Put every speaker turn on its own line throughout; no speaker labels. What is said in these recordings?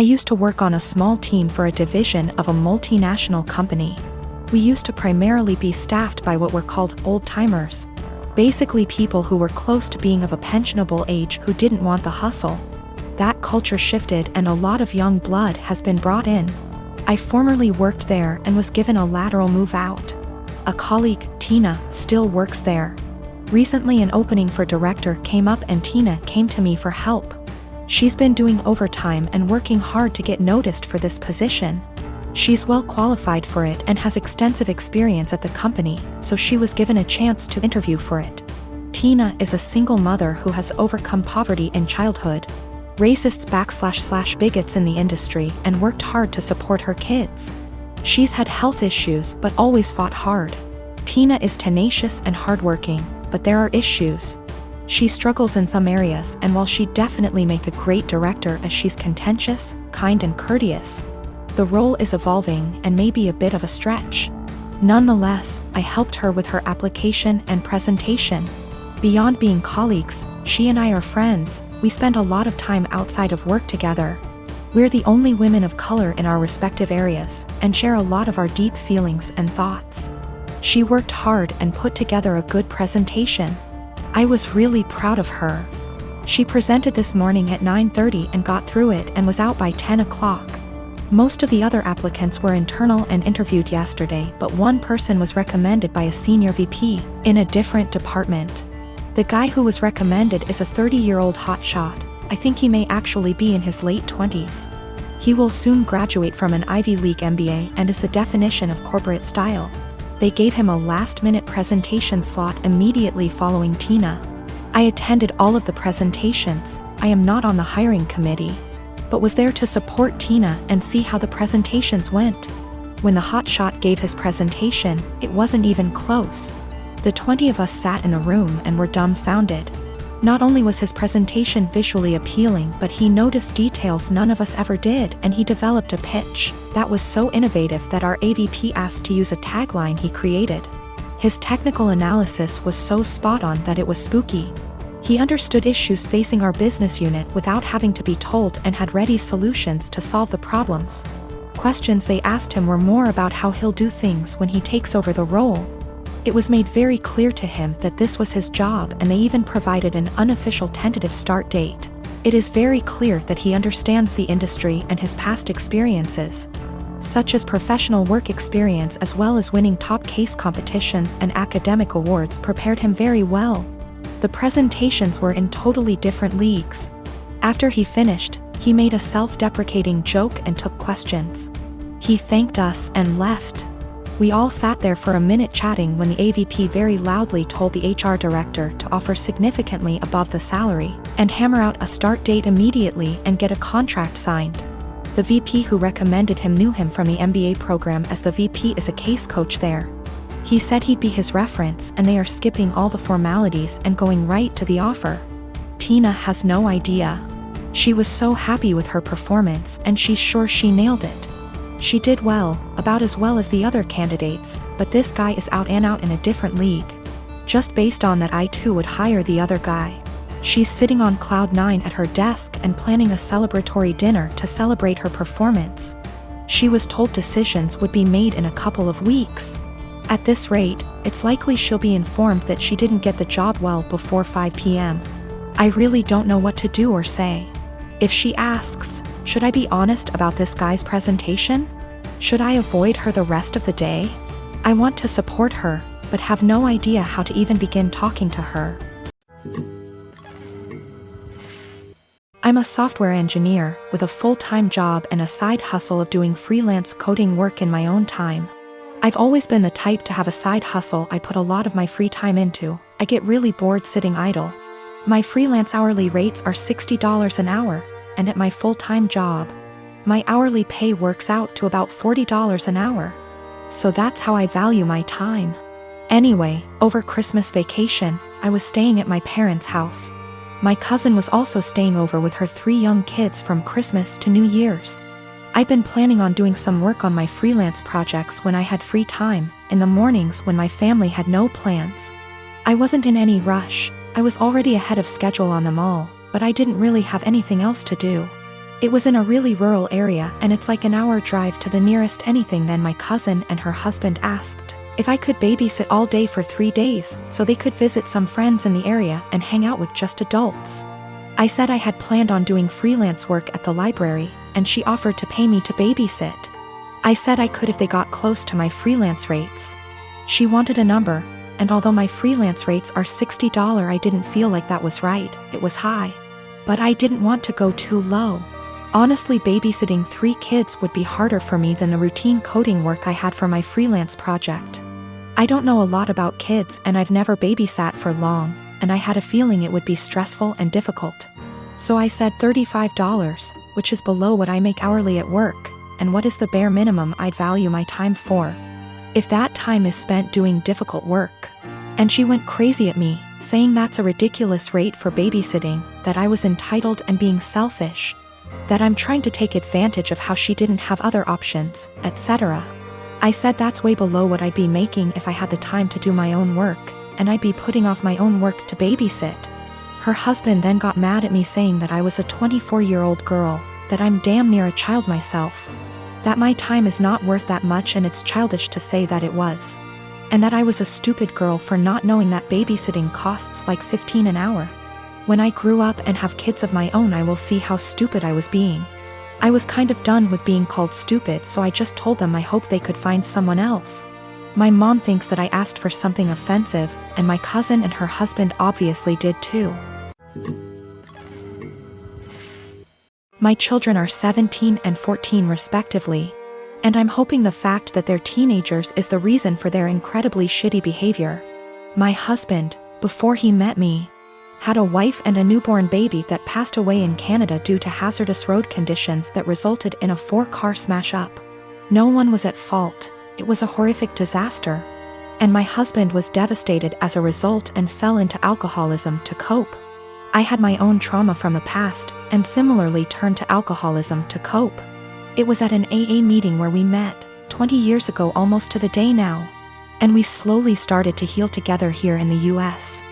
used to work on a small team for a division of a multinational company. We used to primarily be staffed by what were called old-timers. Basically people who were close to being of a pensionable age who didn't want the hustle. That culture shifted and a lot of young blood has been brought in. I formerly worked there and was given a lateral move out. A colleague, Tina, still works there. Recently an opening for director came up and Tina came to me for help. She's been doing overtime and working hard to get noticed for this position. She's well qualified for it and has extensive experience at the company, so she was given a chance to interview for it. Tina is a single mother who has overcome poverty in childhood, racists / bigots in the industry, and worked hard to support her kids. She's had health issues but always fought hard. Tina is tenacious and hardworking, but there are issues. She struggles in some areas, and while she'd definitely make a great director as she's contentious, kind and courteous, the role is evolving and may be a bit of a stretch. Nonetheless, I helped her with her application and presentation. Beyond being colleagues, she and I are friends. We spend a lot of time outside of work together. We're the only women of color in our respective areas, and share a lot of our deep feelings and thoughts. She worked hard and put together a good presentation. I was really proud of her. She presented this morning at 9:30 and got through it and was out by 10 o'clock. Most of the other applicants were internal and interviewed yesterday, but one person was recommended by a senior VP in a different department. The guy who was recommended is a 30-year-old hotshot. I think he may actually be in his late 20s. He will soon graduate from an Ivy League MBA and is the definition of corporate style. They gave him a last-minute presentation slot immediately following Tina. I attended all of the presentations. I am not on the hiring committee, but was there to support Tina and see how the presentations went. When the hotshot gave his presentation, it wasn't even close. The 20 of us sat in the room and were dumbfounded. Not only was his presentation visually appealing, but he noticed details none of us ever did, and he developed a pitch that was so innovative that our AVP asked to use a tagline he created. His technical analysis was so spot on that it was spooky. He understood issues facing our business unit without having to be told and had ready solutions to solve the problems. Questions they asked him were more about how he'll do things when he takes over the role. It was made very clear to him that this was his job, and they even provided an unofficial tentative start date. It is very clear that he understands the industry and his past experiences, such as professional work experience as well as winning top case competitions and academic awards, prepared him very well. The presentations were in totally different leagues. After he finished, he made a self-deprecating joke and took questions. He thanked us and left. We all sat there for a minute chatting when the AVP very loudly told the HR director to offer significantly above the salary and hammer out a start date immediately and get a contract signed. The VP who recommended him knew him from the MBA program, as the VP is a case coach there. He said he'd be his reference, and they are skipping all the formalities and going right to the offer. Tina has no idea. She was so happy with her performance, and she's sure she nailed it. She did well, about as well as the other candidates, but this guy is out and out in a different league. Just based on that, I too would hire the other guy. She's sitting on cloud 9 at her desk and planning a celebratory dinner to celebrate her performance. She was told decisions would be made in a couple of weeks. At this rate, it's likely she'll be informed that she didn't get the job well before 5 p.m. I really don't know what to do or say. If she asks, should I be honest about this guy's presentation? Should I avoid her the rest of the day? I want to support her, but have no idea how to even begin talking to her. I'm a software engineer with a full-time job and a side hustle of doing freelance coding work in my own time. I've always been the type to have a side hustle I put a lot of my free time into. I get really bored sitting idle. My freelance hourly rates are $60 an hour, and at my full-time job, my hourly pay works out to about $40 an hour. So that's how I value my time. Anyway, over Christmas vacation, I was staying at my parents' house. My cousin was also staying over with her 3 young kids from Christmas to New Year's. I'd been planning on doing some work on my freelance projects when I had free time, in the mornings when my family had no plans. I wasn't in any rush. I was already ahead of schedule on them all, but I didn't really have anything else to do. It was in a really rural area and it's like an hour drive to the nearest anything. Then my cousin and her husband asked if I could babysit all day for 3 days so they could visit some friends in the area and hang out with just adults. I said I had planned on doing freelance work at the library, and she offered to pay me to babysit. I said I could if they got close to my freelance rates. She wanted a number, and although my freelance rates are $60, I didn't feel like that was right. It was high. But I didn't want to go too low. Honestly, babysitting 3 kids would be harder for me than the routine coding work I had for my freelance project. I don't know a lot about kids and I've never babysat for long, and I had a feeling it would be stressful and difficult. So I said $35, which is below what I make hourly at work, and what is the bare minimum I'd value my time for, if that time is spent doing difficult work. And she went crazy at me, saying that's a ridiculous rate for babysitting, that I was entitled and being selfish, that I'm trying to take advantage of how she didn't have other options, etc. I said that's way below what I'd be making if I had the time to do my own work, and I'd be putting off my own work to babysit. Her husband then got mad at me, saying that I was a 24-year-old girl, that I'm damn near a child myself, that my time is not worth that much and it's childish to say that it was, and that I was a stupid girl for not knowing that babysitting costs like $15 an hour. When I grew up and have kids of my own, I will see how stupid I was being. I was kind of done with being called stupid, so I just told them I hope they could find someone else. My mom thinks that I asked for something offensive, and my cousin and her husband obviously did too. My children are 17 and 14 respectively, and I'm hoping the fact that they're teenagers is the reason for their incredibly shitty behavior. My husband, before he met me, had a wife and a newborn baby that passed away in Canada due to hazardous road conditions that resulted in a 4-car smash-up. No one was at fault, it was a horrific disaster. And my husband was devastated as a result and fell into alcoholism to cope. I had my own trauma from the past, and similarly turned to alcoholism to cope. It was at an AA meeting where we met, 20 years ago almost to the day now. And we slowly started to heal together here in the US.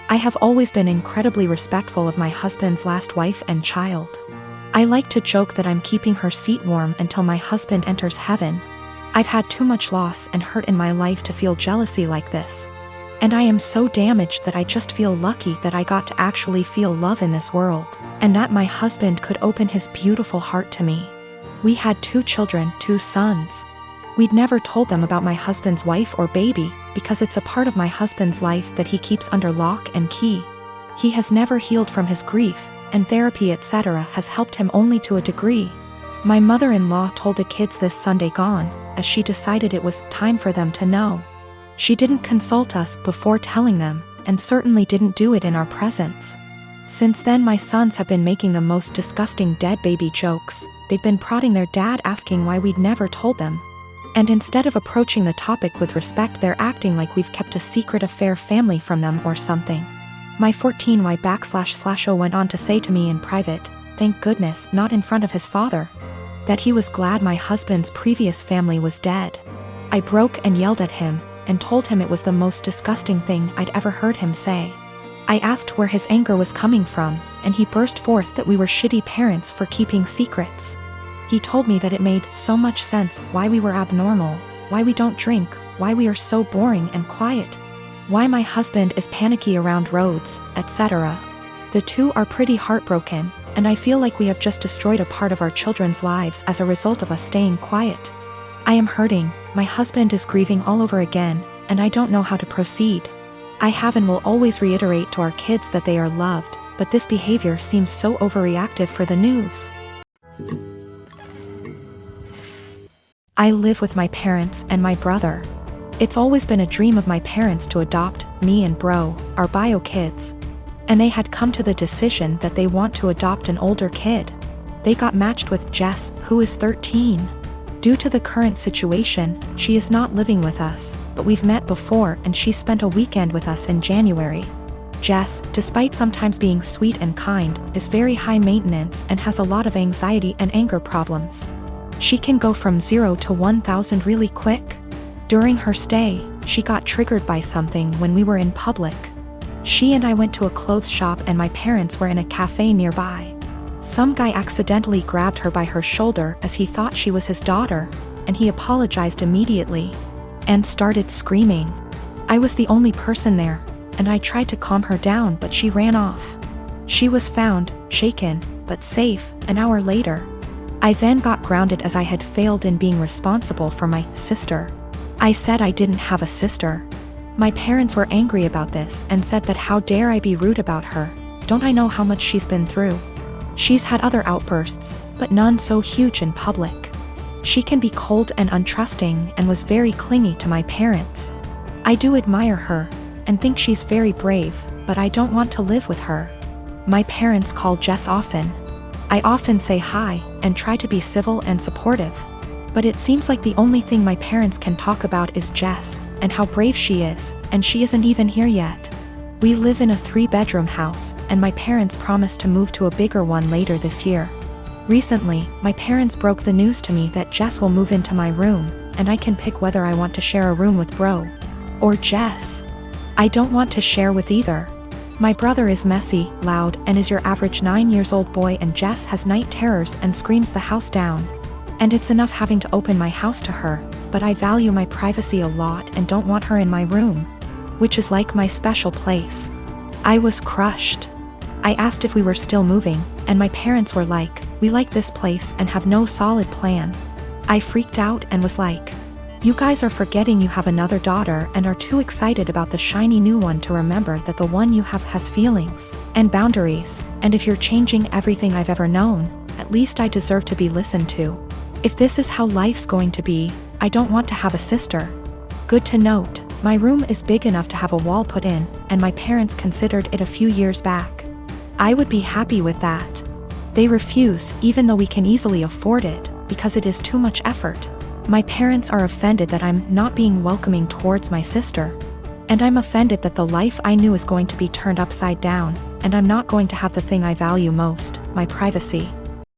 I have always been incredibly respectful of my husband's last wife and child. I like to joke that I'm keeping her seat warm until my husband enters heaven. I've had too much loss and hurt in my life to feel jealousy like this. And I am so damaged that I just feel lucky that I got to actually feel love in this world, and that my husband could open his beautiful heart to me. We had 2 children, 2 sons. We'd never told them about my husband's wife or baby, because it's a part of my husband's life that he keeps under lock and key. He has never healed from his grief, and therapy etc. has helped him only to a degree. My mother-in-law told the kids this Sunday gone, as she decided it was time for them to know. She didn't consult us before telling them, and certainly didn't do it in our presence. Since then my sons have been making the most disgusting dead baby jokes. They've been prodding their dad, asking why we'd never told them. And instead of approaching the topic with respect, they're acting like we've kept a secret affair family from them or something. My 14Y//0 went on to say to me in private, thank goodness, not in front of his father, that he was glad my husband's previous family was dead. I broke and yelled at him, and told him it was the most disgusting thing I'd ever heard him say. I asked where his anger was coming from, and he burst forth that we were shitty parents for keeping secrets. He told me that it made so much sense why we were abnormal, why we don't drink, why we are so boring and quiet, why my husband is panicky around roads, etc. The 2 are pretty heartbroken, and I feel like we have just destroyed a part of our children's lives as a result of us staying quiet. I am hurting, my husband is grieving all over again, and I don't know how to proceed. I have and will always reiterate to our kids that they are loved, but this behavior seems so overreactive for the news. I live with my parents and my brother. It's always been a dream of my parents to adopt me and bro, our bio kids. And they had come to the decision that they want to adopt an older kid. They got matched with Jess, who is 13. Due to the current situation, she is not living with us, but we've met before and she spent a weekend with us in January. Jess, despite sometimes being sweet and kind, is very high maintenance and has a lot of anxiety and anger problems. She can go from 0 to 1,000 really quick. During her stay, she got triggered by something when we were in public. She and I went to a clothes shop and my parents were in a cafe nearby. Some guy accidentally grabbed her by her shoulder as he thought she was his daughter, and he apologized immediately and started screaming. I was the only person there, and I tried to calm her down, but she ran off. She was found, shaken, but safe, an hour later. I then got grounded as I had failed in being responsible for my sister. I said I didn't have a sister. My parents were angry about this and said that how dare I be rude about her, don't I know how much she's been through? She's had other outbursts, but none so huge in public. She can be cold and untrusting and was very clingy to my parents. I do admire her and think she's very brave, but I don't want to live with her. My parents call Jess often. I often say hi and try to be civil and supportive. But it seems like the only thing my parents can talk about is Jess and how brave she is, and she isn't even here yet. We live in a 3-bedroom house, and my parents promised to move to a bigger one later this year. Recently, my parents broke the news to me that Jess will move into my room, and I can pick whether I want to share a room with Bro or Jess. I don't want to share with either. My brother is messy, loud, and is your average 9-year-old boy, and Jess has night terrors and screams the house down. And it's enough having to open my house to her, but I value my privacy a lot and don't want her in my room, which is like my special place. I was crushed. I asked if we were still moving, and my parents were like, we like this place and have no solid plan. I freaked out and was like, you guys are forgetting you have another daughter and are too excited about the shiny new one to remember that the one you have has feelings and boundaries, and if you're changing everything I've ever known, at least I deserve to be listened to. If this is how life's going to be, I don't want to have a sister. Good to note, my room is big enough to have a wall put in, and my parents considered it a few years back. I would be happy with that. They refuse, even though we can easily afford it, because it is too much effort. My parents are offended that I'm not being welcoming towards my sister. And I'm offended that the life I knew is going to be turned upside down, and I'm not going to have the thing I value most, my privacy.